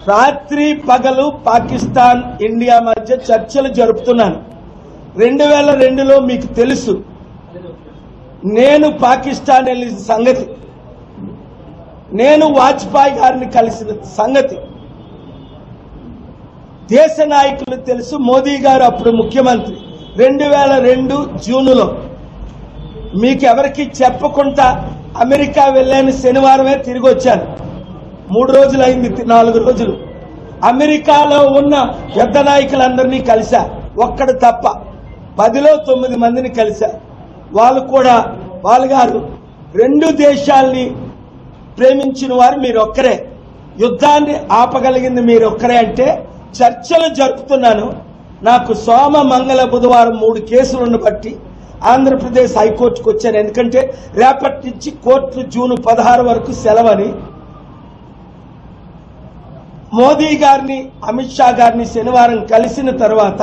రాత్రి పగలు పాకిస్తాన్ ఇండియా మధ్య చర్చలు జరుపుతున్నాను. 2002లో మీకు తెలుసు నేను పాకిస్తాన్ వెళ్ళిన సంగతి, నేను వాజ్పేయి గారిని కలిసిన సంగతి దేశ నాయకులు తెలుసు. మోదీ గారు అప్పుడు ముఖ్యమంత్రి. 2002 జూన్లో మీకు ఎవరికి చెప్పకుండా అమెరికా వెళ్ళాను. శనివారమే తిరిగి వచ్చాను. 3 రోజులు అయింది, 4 రోజులు. అమెరికాలో ఉన్న పెద్ద నాయకులందరినీ కలిశా, ఒక్కడు తప్ప 10లో 9 మందిని కలిశా. వాళ్ళు కూడా వాళ్ళు గారు 2 దేశాల్ని ప్రేమించిన వారు మీరొక్కరే, యుద్ధాన్ని ఆపగలిగింది మీరొక్కరే అంటే చర్చలు జరుపుతున్నాను. నాకు సోమ మంగళ బుధవారం 3 కేసులను బట్టి ఆంధ్రప్రదేశ్ హైకోర్టుకు వచ్చాను. ఎందుకంటే రేపటి నుంచి కోర్టు జూన్ 16 వరకు సెలవని. మోదీ గారిని అమిత్ షా గారిని శనివారం కలిసిన తర్వాత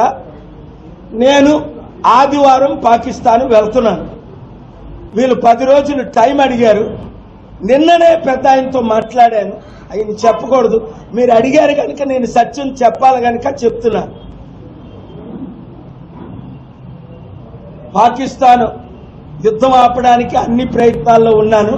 నేను ఆదివారం పాకిస్తాన్ వెళ్తున్నాను. వీళ్ళు 10 రోజులు టైం అడిగారు. నిన్ననే పెద్ద ఆయనతో మాట్లాడాను. ఆయన చెప్పకూడదు, మీరు అడిగారు కనుక నేను సత్యం చెప్పాలి కనుక చెప్తున్నాను. పాకిస్తాన్ యుద్ధం ఆపడానికి అన్ని ప్రయత్నాల్లో ఉన్నాను.